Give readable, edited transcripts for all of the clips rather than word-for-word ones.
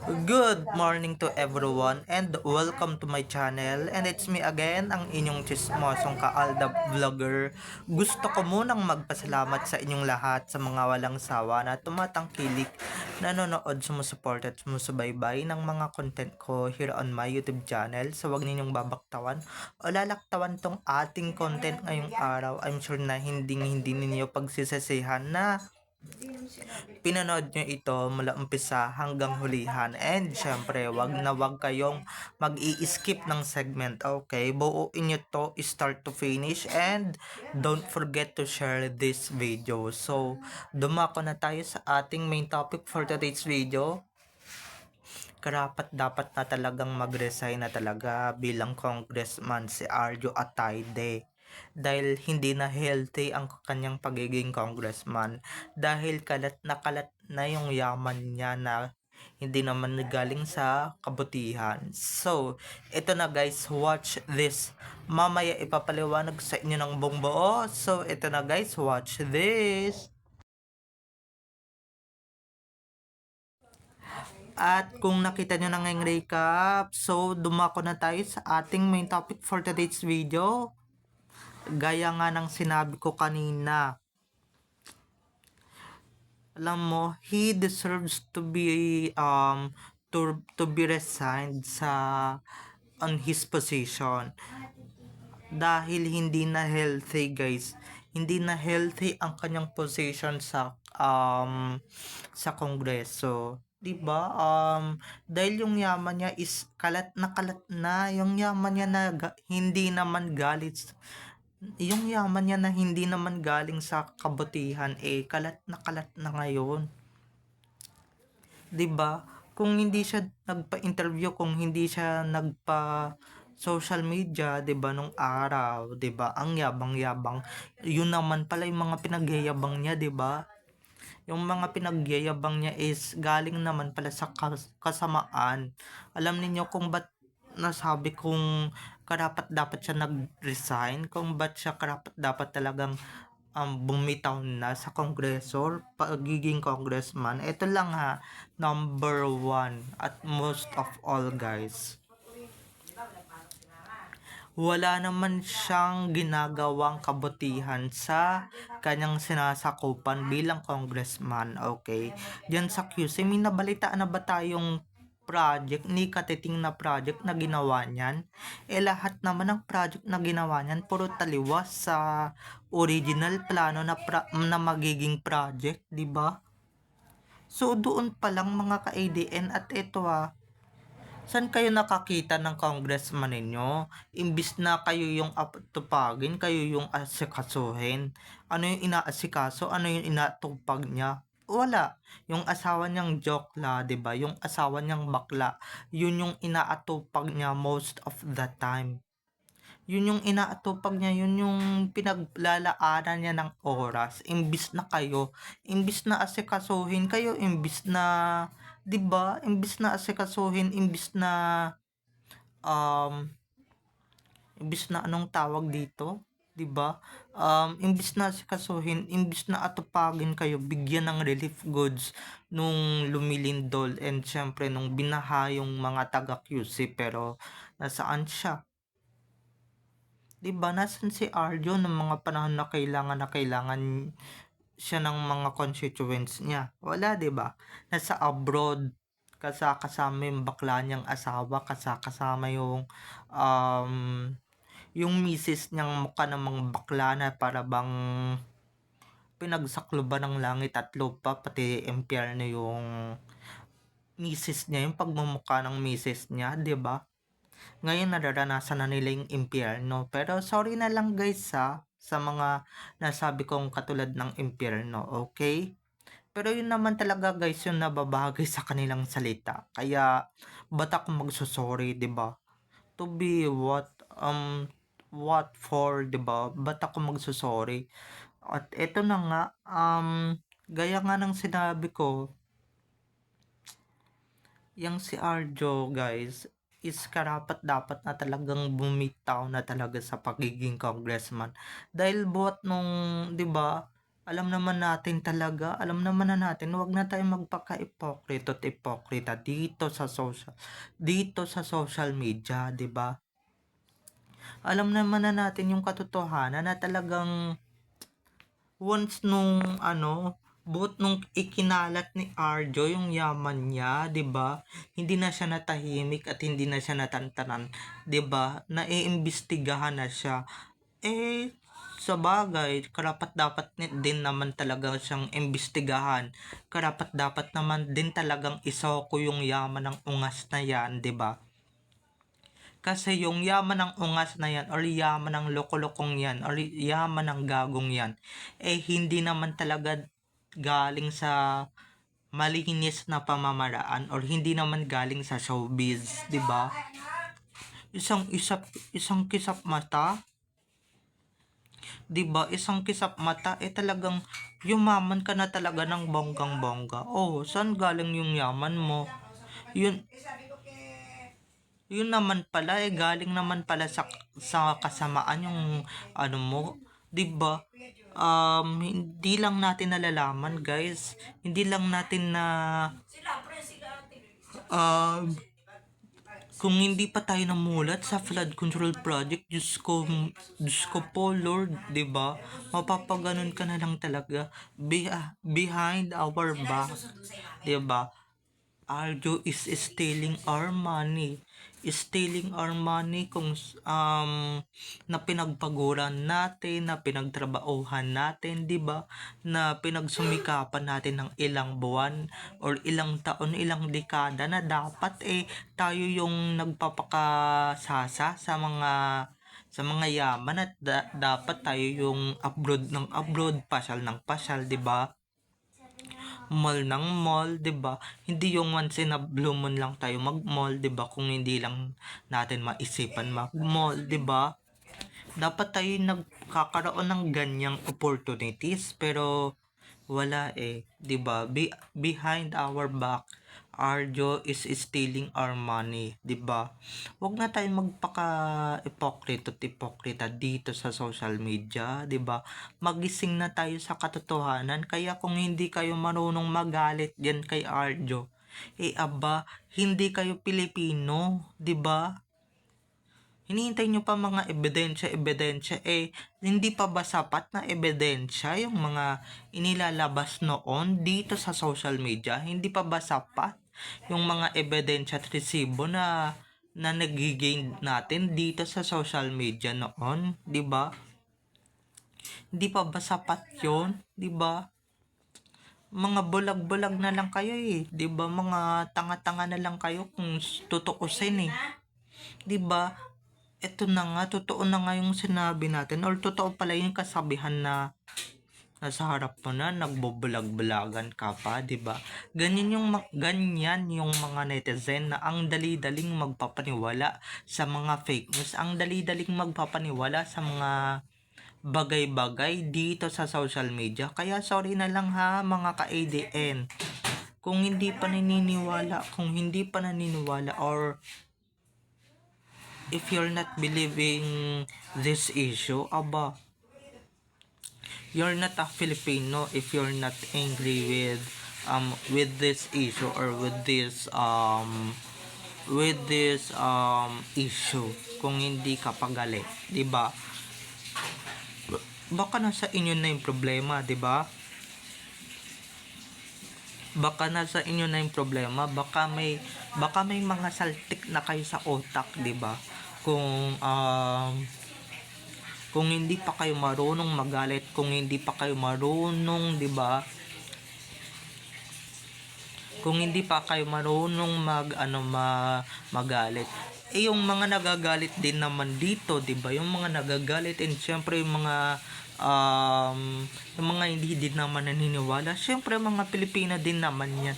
Good morning to everyone and welcome to my channel, and it's me again, ang inyong chismosong kaalda vlogger. Gusto ko munang magpasalamat sa inyong lahat sa mga walang sawa na tumatangkilik, nanonood, sumusupport at sumusubaybay ng mga content ko here on my YouTube channel. So wag ninyong babaktawan o lalaktawan tong ating content ngayong araw. I'm sure na hindi ninyo pagsisisihan na pinanood nyo ito mula umpisa hanggang hulihan. And syempre, wag kayong mag-i-skip ng segment, okay? Buuin nyo to start to finish, and don't forget to share this video. So, dumako na tayo sa ating main topic for today's video. Karapat dapat na talagang mag-resign na talaga bilang congressman si Arjo Atayde dahil hindi na healthy ang kanyang pagiging congressman, dahil kalat na yung yaman niya na hindi naman galing sa kabutihan. So, ito na guys, watch this. Mamaya ipapaliwanag sa inyo ng buong buo. So, ito na guys, watch this. At kung nakita nyo na ngayong recap, so dumako na tayo sa ating main topic for today's video. Gaya nga ng sinabi ko kanina, alam mo, he deserves to be to be resigned on his position dahil hindi na healthy guys. Hindi na healthy ang kanyang position sa Kongreso. 'Di ba? Dahil yung yaman niya is kalat na yung yaman niya na hindi naman yung yaman niya na hindi naman galing sa kabutihan, kalat na ngayon. 'Di ba? Kung hindi siya nagpa-interview, kung hindi siya nagpa social media, 'di ba, nung araw, 'di ba? Ang yabang-yabang. Yun naman pala yung mga pinagyayabang niya, 'di ba? Yung mga pinagyayabang niya is galing naman pala sa kasamaan. Alam niyo kung ba't nasabi kong karapat dapat siya nag-resign, kung ba't siya karapat dapat talagang bumitaw na sa kongreso, pagiging congressman. Ito lang ha, number one at most of all guys, wala naman siyang ginagawang kabutihan sa kanyang sinasakupan bilang congressman, okay? Diyan sa QC, may nabalitaan na ba tayong project, ni katiting na project na ginawa niyan? Lahat naman ng project na ginawa niyan, puro taliwas sa original plano na magiging project, di ba? So, doon pa lang mga ka-ADN, at ito saan kayo nakakita ng congressman ninyo? Imbis na kayo yung tupagin, kayo yung asikasuhin. Ano yung inaasikaso? Ano yung inatupag niya? Wala. Yung asawa niyang jokla, 'di ba? Yung asawa niyang bakla, yun yung inaatupag niya most of the time. Yun yung inaatupag niya, yun yung pinaglalaanan niya ng oras. Imbis na asikasuhin kayo, imbis na, 'di ba? Imbis na asikasuhin, um imbis na anong tawag dito, 'di ba? Imbis na asikasuhin, imbis na atupagin kayo, bigyan ng relief goods nung lumilindol, and syempre nung binaha yung mga taga QC, pero nasaan siya? 'Di ba, nasan si Arjo ng mga panahon na kailangan siya ng mga constituents niya? Wala, 'di ba? Nasa abroad, kasama yung bakla niyang asawa, kasama um yung misis niyang mukha namang bakla na para bang pinagsakloban ng langit at lupa, pati impyerno yung misis niya, yung pagmumukha ng misis niya, 'di ba? Ngayon nararanasan na nila yung impyerno. Pero sorry na lang guys sa mga nasabi kong katulad ng impyerno, okay? Pero yun naman talaga guys yung nababagay sa kanilang salita. Kaya ba't ako magsusorry, 'di ba? To be what for, 'di ba? Ba't ako magsusorry? At eto na nga, gaya nga ng sinabi ko, yang si Arjo guys is karapat dapat na talagang bumitaw na talaga sa pagiging congressman, dahil buhat nung, 'di ba, Alam naman natin talaga, alam naman na natin, wag na tayong magpaka-ipokrito at ipokrita dito sa social media, 'di ba? Alam naman na natin yung katotohanan na talagang once nung but nung ikinalat ni Arjo yung yaman niya, 'di ba? Hindi na siya natahimik at hindi na siya natantanan, 'di ba? Naiimbestigahan na siya. Sa bagay, karapat dapat din naman talaga siyang imbestigahan. Karapat dapat naman din talagang isoko yung yaman ng ungas na yan, 'di ba? Kasi yung yaman ng ungas na yan or yaman ng lokolokong yan or yaman ng gagong yan hindi naman talaga galing sa malinis na pamamaraan or hindi naman galing sa showbiz, 'di ba? Isang kisap mata, 'di ba? Isang kisap mata talagang yumaman ka na talaga ng bonggang-bongga. Oh, saan galing yung yaman mo? Yun yun naman pala galing naman pala sa kasamaan yung mo, 'di ba? Hindi lang natin nalalaman, guys. Hindi lang natin na um kung hindi pa tayo namulat sa flood control project, Diyos ko po, Lord, 'di ba? Mapapaganon ka na lang talaga behind our back, 'di ba? Arjo is stealing our money. Stealing our money na pinagpaguran natin, na pinagtrabahuhan natin, 'di ba? Na pinagsumikapan natin ng ilang buwan or ilang taon, ilang dekada na dapat tayo yung nagpapakasasa sa mga yaman at dapat tayo yung abroad ng abroad, pasyal ng pasyal, 'di ba? Mall ng mall, 'di ba? Hindi yung once in a blue moon lang tayo mag-mall, 'di ba? Kung hindi lang natin maisipan mag-mall, 'di ba? Dapat tayo nagkakaroon ng ganyang opportunities pero wala 'di ba? Behind our back, Arjo is stealing our money, 'di ba? Huwag na tayong magpaka-ipokrito dito sa social media, 'di ba? Magising na tayo sa katotohanan. Kaya kung hindi kayo marunong magalit diyan kay Arjo, aba, hindi kayo Pilipino, 'di ba? Hinihintay nyo pa mga ebidensya, hindi pa ba sapat na ebidensya yung mga inilalabas noon dito sa social media? Hindi pa ba sapat yung mga ebidensya at resibo na nagigain natin dito sa social media noon, 'di ba? Hindi pa ba sapat 'yon, 'di ba? Mga bulag-bulag na lang kayo 'di ba? Mga tanga-tanga na lang kayo kung tutuusin 'di ba? Ito na nga, totoo na nga yung sinabi natin or totoo pala yung kasabihan na nasa harap mo na nagbobulag-bulagan ka pa, 'di ba? Ganyan yung mga netizen na ang dali-daling magpapaniwala sa mga fake news, ang dali-daling magpapaniwala sa mga bagay-bagay dito sa social media. Kaya sorry na lang ha mga ka-ADN. Kung hindi pa naniniwala or if you're not believing this issue, you're not a Filipino if you're not angry with this issue or with this issue. Kung hindi ka pagalit, 'di ba? Baka nasa inyo na yung problema, 'di ba? Baka nasa inyo na yung problema, baka may mga saltik na kayo sa utak, 'di ba? Kung hindi pa kayo marunong magalit, kung hindi pa kayo marunong, 'di ba? Kung hindi pa kayo marunong magalit. Yung mga nagagalit din naman dito, 'di ba? Yung mga nagagalit and syempre yung mga hindi din naman naniniwala. Syempre mga Pilipino din naman 'yan.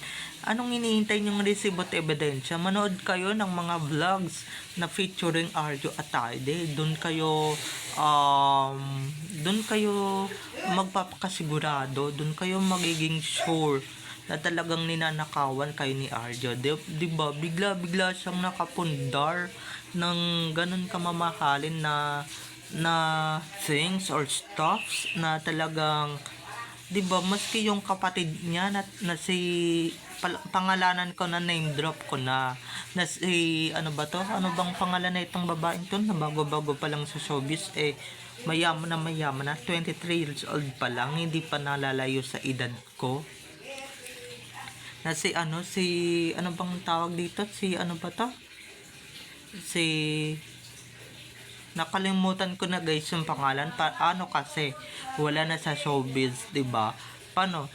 Anong hinihintay niyong resibo at ebidensya? Manood kayo ng mga vlogs na featuring Arjo Atayde. Doon kayo magpapakasigurado, doon kayo magiging sure na talagang ninanakawan kayo ni Arjo. Di ba? Bigla siyang nakapundar ng ganun kamamahalin na things or stuffs na talagang 'Di ba, maski yung kapatid niya na si pangalanan ko na, name drop ko na si ano ba 'to? Ano bang pangalan na itong babaeng 'to na bago-bago pa lang sa showbiz, mayaman na, 23 years old pa lang, hindi pa nalalayo sa edad ko. Na si ano bang tawag dito? Si ano ba 'to? Si Nakalimutan ko na guys yung pangalan. Ano kasi, wala na sa showbiz, 'di ba? Paano?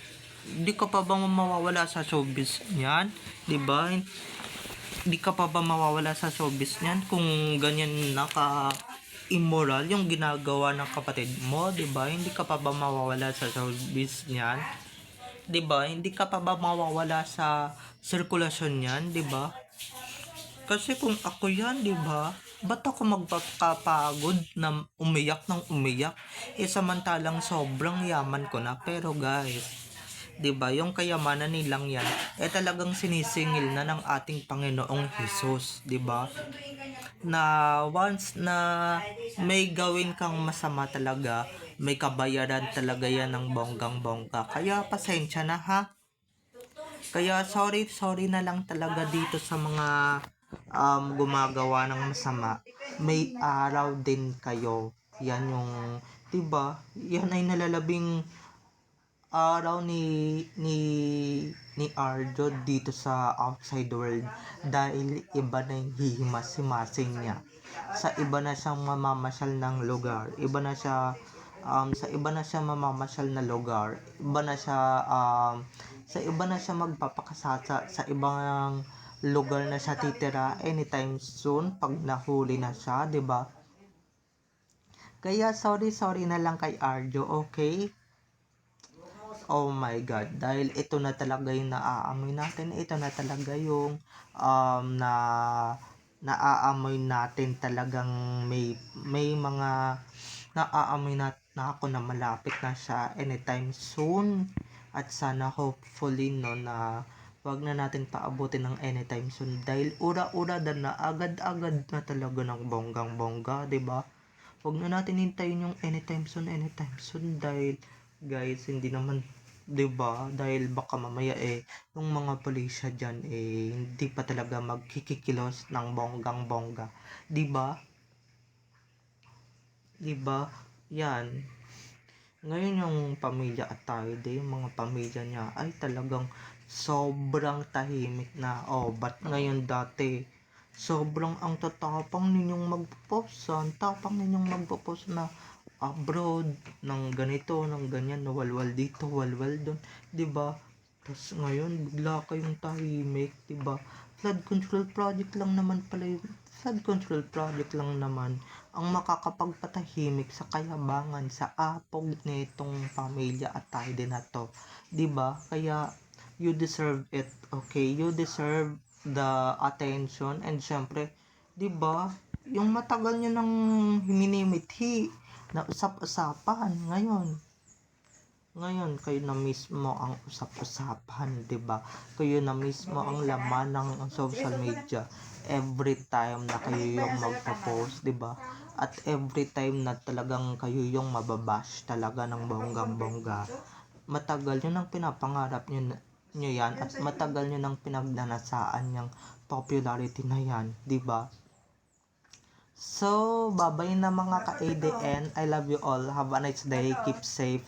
Hindi ka pa ba mawawala sa showbiz niyan? 'Di ba? Hindi ka pa ba mawawala sa showbiz niyan kung ganyan naka immoral yung ginagawa ng kapatid mo, 'di ba? Hindi ka pa ba mawawala sa showbiz niyan? 'Di ba? Hindi ka pa ba mawawala sa sirkulasyon niyan, 'di ba? Kasi kung ako yan, di ba? Ba't ako magpapagod na umiyak ng umiyak? Samantalang sobrang yaman ko na. Pero guys, di ba, yung kayamanan nilang yan, talagang sinisingil na ng ating Panginoong Hesus, di ba? Na once na may gawin kang masama talaga, may kabayaran talaga yan ng bonggang-bongga. Kaya pasensya na ha. Kaya sorry na lang talaga dito sa mga gumagawa ng masama. May araw din kayo. Yan yung, 'di ba? Yan ay nalalabing araw ni Arjo dito sa outside world dahil iba na yung hihimas-himasing niya. Sa iba na siyang mamamasyal ng lugar. Sa iba na siya mamamasyal na lugar. Sa iba na siya magpapakasasa, sa ibang lugar na siya titira anytime soon pag nahuli na siya, 'di ba? Kaya sorry na lang kay Arjo, okay? Oh my God, dahil ito na talaga yung naaamoy natin, ito na talaga yung na naaamoy natin, talagang may mga naaamoy na ako na malapit na siya anytime soon. At sana hopefully no na wag na natin paabutin ng anytime soon dahil ura-ura na agad-agad na talaga ng bonggang-bongga, 'di ba? Wag na natin hintayin yung anytime soon dahil guys, hindi naman, 'di ba? Dahil baka mamaya yung mga pulisya diyan hindi pa talaga magkikikilos ng bonggang-bongga, 'di ba? 'Di ba? Yan. Ngayon yung pamilya Atayde, yung mga pamilya niya ay talagang sobrang tahimik na. Ba't ngayon dati sobrang ang tatapang ninyong magpo-post, na abroad ng ganito, ng ganyan, nawalwal dito, walwal doon, 'di ba? Tapos ngayon bigla kayong tahimik, 'di ba? Flood control project lang naman pala yun. Flood control project lang naman ang makakapagpatahimik sa kayabangan, sa apog nitong pamilya Atayde na to, 'di ba? Kaya you deserve it, okay? You deserve the attention and syempre, 'di ba? Yung matagal nyo nang minimithi na usap-usapan ngayon kayo na mismo ang usap-usapan, 'di ba? Kayo na mismo ang laman ng social media every time na kayo yung magpo-post, 'di ba? At every time na talagang kayo yung mababash talaga ng bonggang-bongga. Matagal nyo nang pinapangarap nyo yan at matagal nyo nang pinagnanasaan yung popularity na yan, 'di ba? So, babay na mga ka-ADN. I love you all. Have a nice day. Keep safe.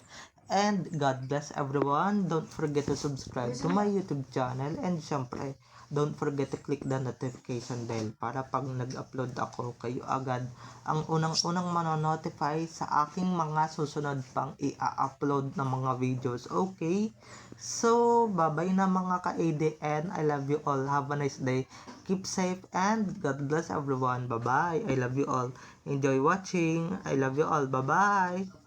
And God bless everyone. Don't forget to subscribe to my YouTube channel. And syempre, don't forget to click the notification bell para pag nag-upload ako, kayo agad ang unang-unang manonotify sa aking mga susunod pang i-upload na mga videos. Okay? So, bye-bye na mga ka-ADN. I love you all. Have a nice day. Keep safe and God bless everyone. Bye-bye. I love you all. Enjoy watching. I love you all. Bye-bye.